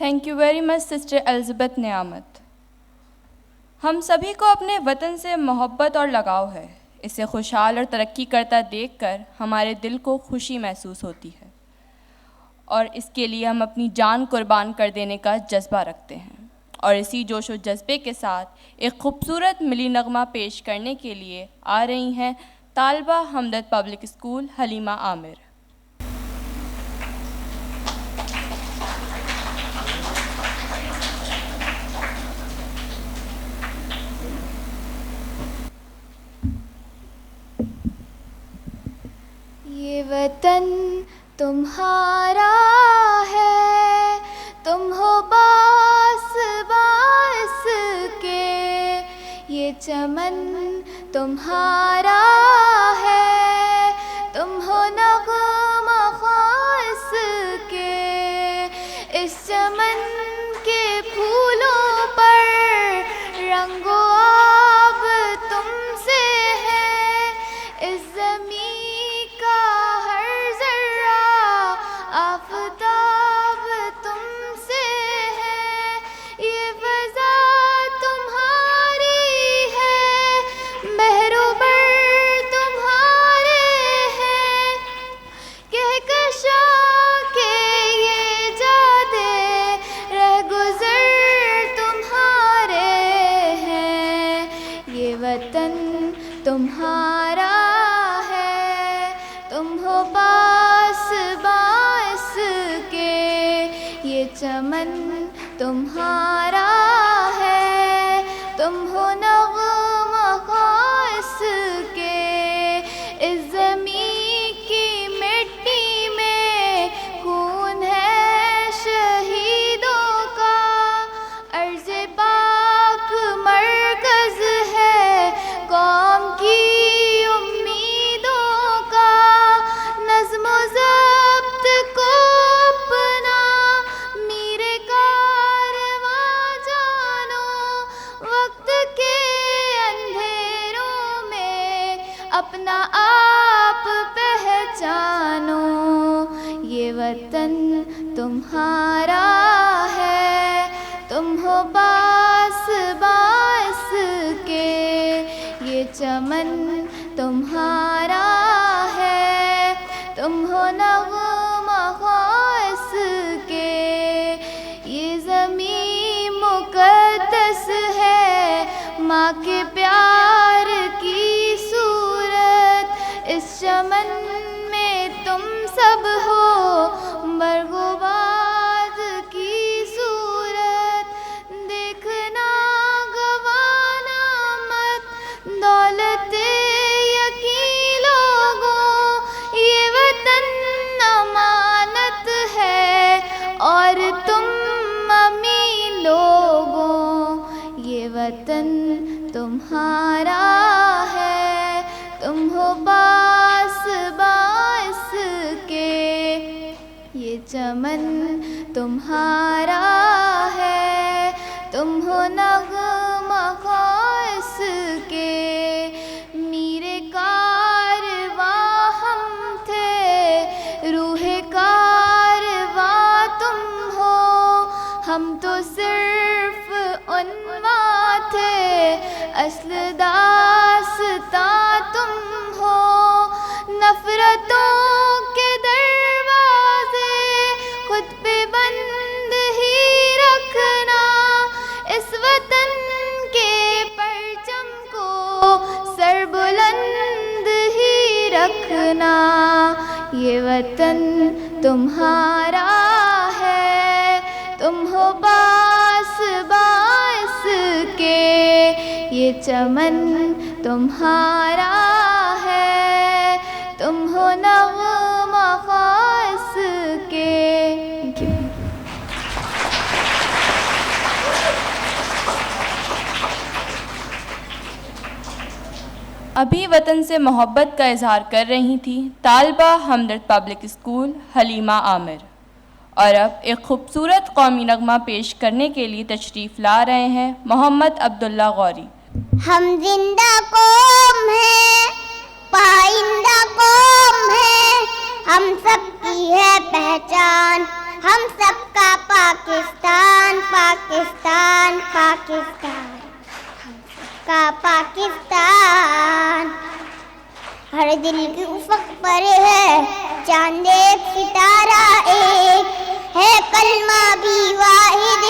Thank you very much sister Elizabeth Niyamat. हम सभी को अपने वतन से मोहब्बत और लगाव है। इसे खुशहाल और तरक्की करता देखकर हमारे दिल को खुशी महसूस होती है और इसके लिए हम अपनी जान कुर्बान कर देने का जज्बा रखते हैं। और इसी जोश और जज्बे के साथ एक खूबसूरत मिली नगमा पेश करने के लिए आ रही हैं तालबा हमदर्द पब्लिक स्कूल हलीमा आमिर। ये वतन तुम्हारा है, तुम हो बास बास के, ये चमन तुम्हारा है, तुम हो नग़्मा ख़ास के। इस चमन के फूलों पर रंगो आब तुमसे है, इस ज़मीं का हर ज़र्रा आफ़ताब तुमसे है। ये फ़ज़ा तुम्हारी है, बहरोबर तुम्हारे हैं, कहकशा के ये जादे रह गुज़र तुम्हारे हैं। ये वतन तुम्हारा है, तुम हो बास बास के, ये चमन तुम्हारा है, तुम हो नग़्मा ख़ास के। इस ज़मीं की मिट्टी में खून है शहीदों का, अर्ज़े पाक मरकज़ है कौम की उम्मीदों का। नज़्म ज़ब्त को अपना मीरे कारवां जानो, वक्त के अंधेरों में अपना आप पहचानो। ये वतन तुम्हारा है, तुम हो बास बास के, ये चमन तुम्हारा है, तुम हो नग़्मा ख़ास के। ये ज़मीं मुक़द्दस है, माँ के प्यार की सूरत, इस चमन में तुम सब हो बरगुबाद की सूरत। देखना गवाना मत दौलत यकीन लोगों, ये वतन अमानत है और तुम अमीन लोगों। ये वतन तुम्हारा है, तुम हो बास बास के, ये चमन तुम्हारा है, तुम हो नग़्मा ख़ास के। मीरे कारवां हम थे, रूहे कारवां तुम हो, हम तो सिर्फ उन्वा थे, अस्ल दास्तां तुम हो। नफ़रतों के दरवाज़े खुद पे बंद ही रखना, इस वतन के परचम को सर बुलंद ही रखना। ये वतन तुम्हारा है, तुम हो बास बास के, ये चमन तुम्हारा है, तुम हो नग़्मा ख़ास के। अभी वतन से मोहब्बत का इजहार कर रही थी तालबा हमदर्द पब्लिक स्कूल हलीमा आमिर। और अब एक खूबसूरत कौमी नगमा पेश करने के लिए तशरीफ़ ला रहे हैं मोहम्मद अब्दुल्ला गौरी। हम जिंदा कौम है, पाइंदा कौम है, हम सबकी है पहचान, हम सबका पाकिस्तान। पाकिस्तान। हर दिल की उफ़क़ पर है चांद एक सितारा एक, है कलमा भी वाहिद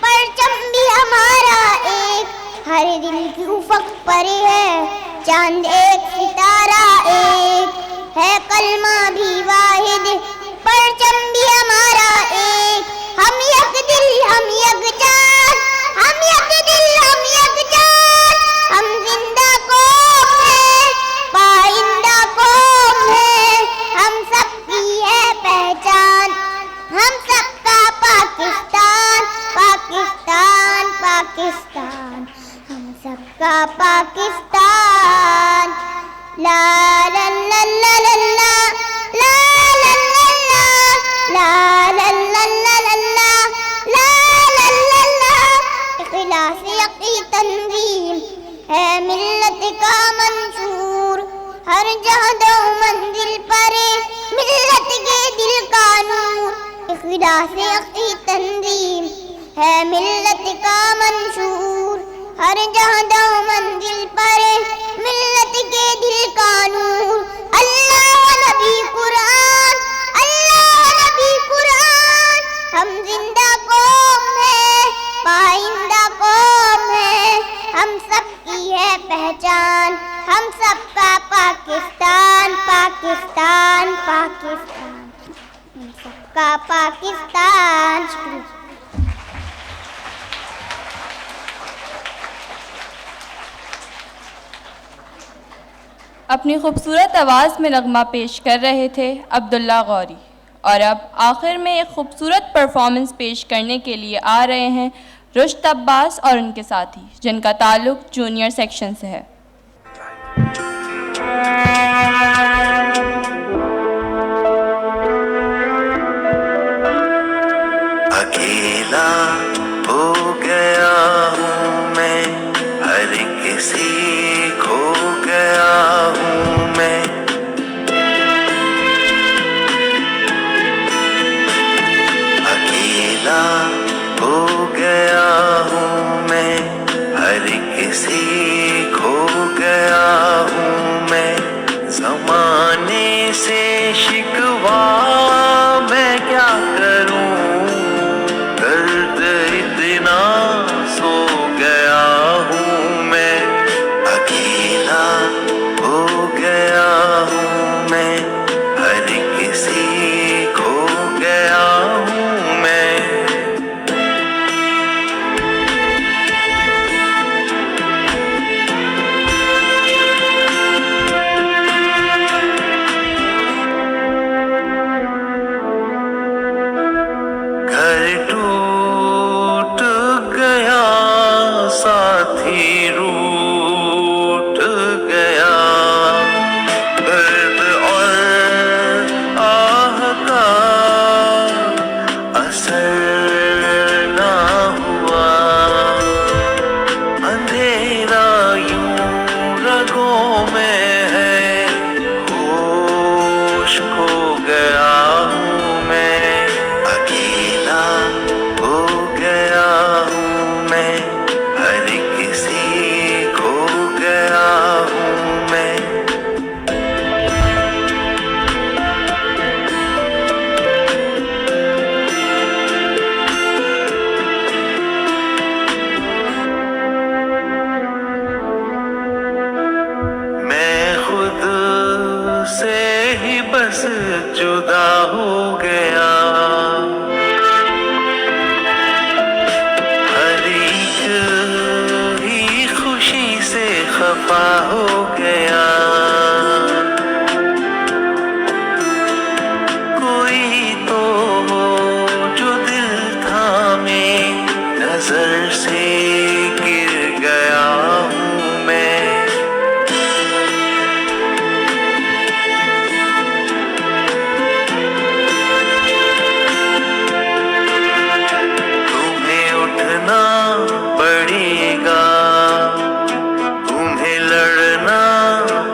परचम भी हमारा एक। हर दिल की उफ़क़ पर है चांद एक सितारा एक, है कलमा भी वाहिद परचम भी हमारा एक। हम एक दिल हम एक जान, हम एक दिल हम एक जान, हम जिंदा कौम है पाइंदा कौम है, हम सबकी है पहचान, हम सबका पाकिस्तान पाकिस्तान पाकिस्तान, हम सबका पाकिस्तान। ला ला ला ला ला ला ला ला ला ला ला ला ला ला ला। इख़लास यक़ी तंज़ीम है मिल्लत का मंशूर, हर जहाँ दो मंजिल पर मिल्लत के दिल का नूर। इख़लास यक़ी तंज़ीम है मिल्लत का मंशूर, हर जहाँ दो मंजिल पर मिल्लत के दिल का नूर। अल्लाह नबी कुरान, अल्लाह नबी कुरान, हम जिंदा कौम है पाइंदा कौम है, हम सबकी है पहचान, हम सबका पाकिस्तान पाकिस्तान पाकिस्तान, हम सबका पाकिस्तान। शुक्रिया। अपनी खूबसूरत आवाज़ में नगमा पेश कर रहे थे अब्दुल्ला गौरी। और अब आखिर में एक खूबसूरत परफॉर्मेंस पेश करने के लिए आ रहे हैं रुश्द अब्बास और उनके साथी, जिनका ताल्लुक़ जूनियर सेक्शन से है। अकेला हो गया हूँ मैं, हर किसी खो गया हूँ मैं। अकेला हो गया हूँ मैं, हर किसी खो गया हूँ मैं। ज़माने से शिकवा मैं क्या करूँ, दर्द इतना सो गया हूँ मैं। अकेला हो गया हूँ मैं, हर किसी खो गया हूँ मैं। घर टूट गया, साथी रूठ गया, दर्द और आह का असर ना हुआ। अंधेरा यूं रगों में है, होश खो गया हूँ मैं। अकेला हो गया हूँ मैं, हर किसी खो गया हूँ मैं। मैं खुद से ही बस जुदा हो गया, हर एक ही खुशी से खफा हो गया। कोई तो हो जो दिल थामे, नजर से गिर गया हूँ मैं। तुम्हें उठना पड़ेगा, तुम्हें लड़ना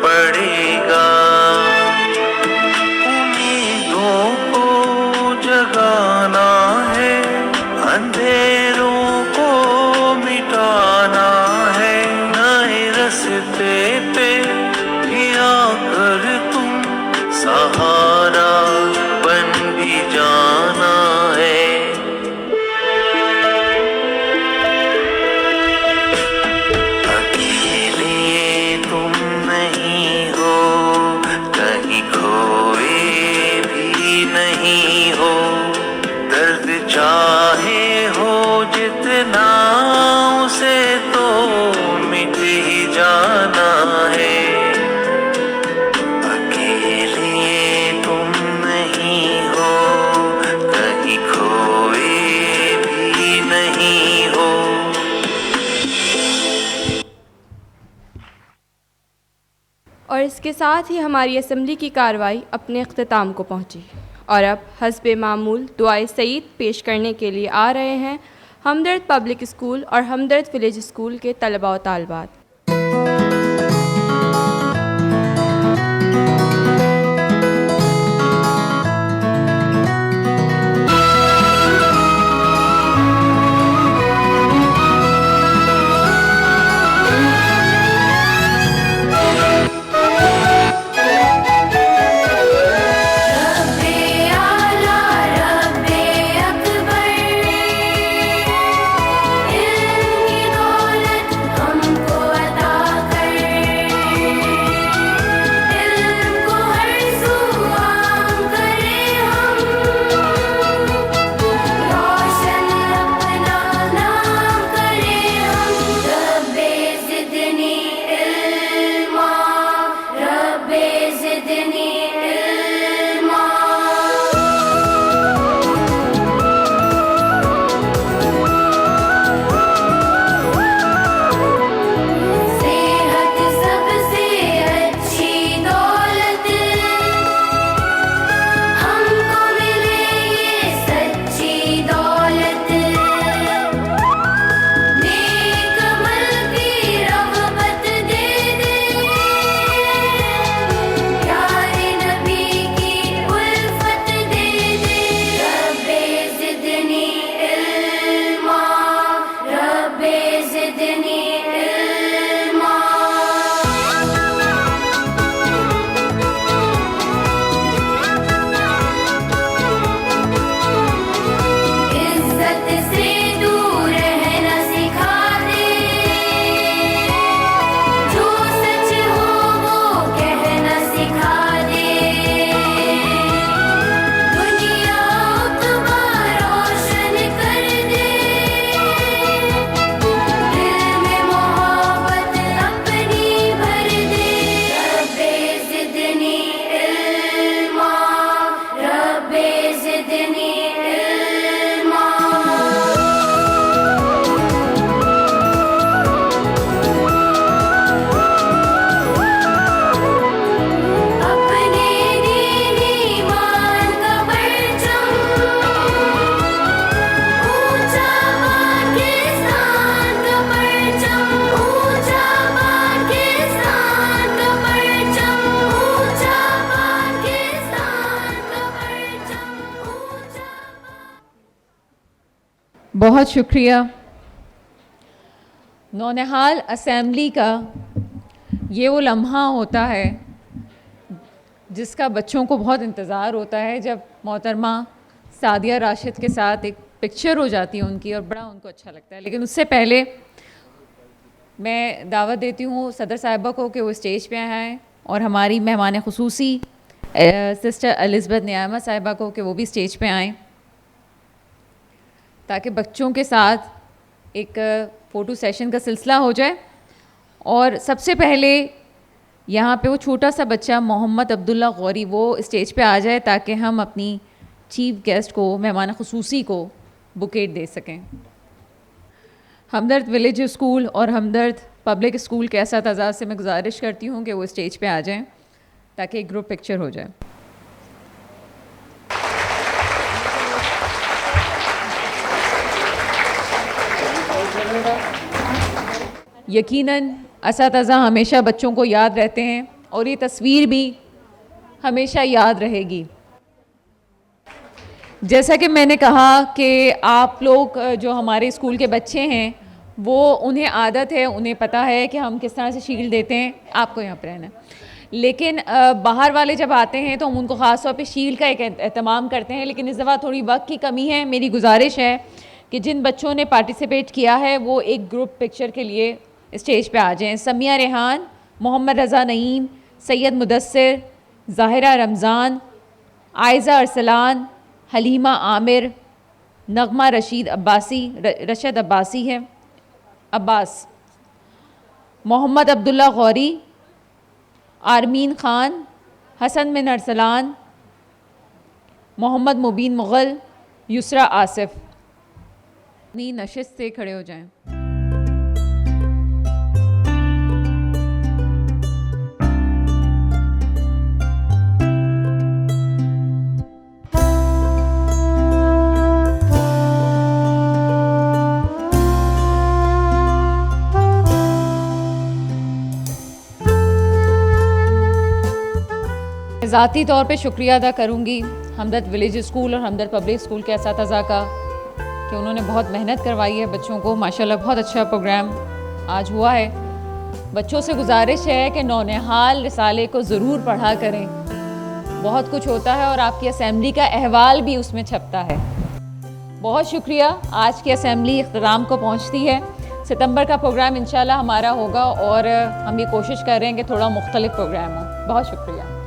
पड़ेगा। रास्ते पे भी आकर तुम सहारा बन भी जाना है। अकेले तुम नहीं हो, कहीं खोए भी नहीं हो। दर्द चाहे हो जितना उसे तो मिट ही जाना है। अकेले तुम नहीं हो, कहीं खोए भी नहीं हो। और इसके साथ ही हमारी असेंबली की कार्रवाई अपने अख्ताम को पहुंची और अब हस्बे मामूल दुआए सईद पेश करने के लिए आ रहे हैं हमदर्द पब्लिक स्कूल और हमदर्द विलेज स्कूल के तलबा व तालबात। बहुत शुक्रिया। नौनिहाल असेंबली का ये वो लम्हा होता है जिसका बच्चों को बहुत इंतज़ार होता है, जब मोहतरमा सादिया राशिद के साथ एक पिक्चर हो जाती है उनकी और बड़ा उनको अच्छा लगता है। लेकिन उससे पहले मैं दावत देती हूँ सदर साहिबा को कि वो स्टेज पे आएँ और हमारी मेहमान खुसूसी सिस्टर एलिज़ाबेथ नियामा साहिबा को कि वो भी स्टेज पे आएँ, ताकि बच्चों के साथ एक फ़ोटो सेशन का सिलसिला हो जाए। और सबसे पहले यहाँ पे वो छोटा सा बच्चा मोहम्मद अब्दुल्ला गौरी वो स्टेज पे आ जाए, ताकि हम अपनी चीफ गेस्ट को, मेहमान खुसूसी को बुकेट दे सकें। हमदर्द विलेज स्कूल और हमदर्द पब्लिक स्कूल के असातिज़ा से मैं गुजारिश करती हूँ कि वो स्टेज पे आ जाएं ताकि एक ग्रुप पिक्चर हो जाए। यकीनन असातिज़ा हमेशा बच्चों को याद रहते हैं और ये तस्वीर भी हमेशा याद रहेगी। जैसा कि मैंने कहा कि आप लोग जो हमारे स्कूल के बच्चे हैं वो उन्हें आदत है, उन्हें पता है कि हम किस तरह से शील्ड देते हैं। आपको यहाँ पर रहना है, लेकिन बाहर वाले जब आते हैं तो हम उनको ख़ास तौर पे शील्ड का एक एहतमाम करते हैं। लेकिन इस दफ़ा थोड़ी वक्त की कमी है। मेरी गुजारिश है कि जिन बच्चों ने पार्टिसिपेट किया है वो एक ग्रुप पिक्चर के लिए स्टेज पे आ जाएं। समिया रेहान, मोहम्मद रज़ा नईम, सैयद मुदस्सिर, ज़ाहिरा रमज़ान, आयज़ा अरसलान, हलीमा आमिर, नगमा रशीद अब्बासी, रशद अब्बासी है अब्बास, मोहम्मद अब्दुल्ला गौरी, आरमीन ख़ान, हसन बिन अरसलान, मोहम्मद मुबीन मुग़ल, युसरा आसिफ। अपनी नशिस्त से खड़े हो जाएं। ज़ाती तौर पे शुक्रिया अदा करूँगी हमदर्द विलेज स्कूल और हमदर्द पब्लिक स्कूल के असातिज़ा का कि उन्होंने बहुत मेहनत करवाई है बच्चों को। माशाल्लाह बहुत अच्छा प्रोग्राम आज हुआ है। बच्चों से गुजारिश है कि नौनिहाल रिसाले को ज़रूर पढ़ा करें, बहुत कुछ होता है और आपकी असेंबली का अहवाल भी उसमें छपता है। बहुत शुक्रिया। आज की असेंबली इख्तिताम को पहुँचती है। सितंबर का प्रोग्राम इंशाल्लाह हमारा होगा और हम ये कोशिश कर रहे हैं कि थोड़ा मुख्तलिफ प्रोग्राम हो। बहुत शुक्रिया।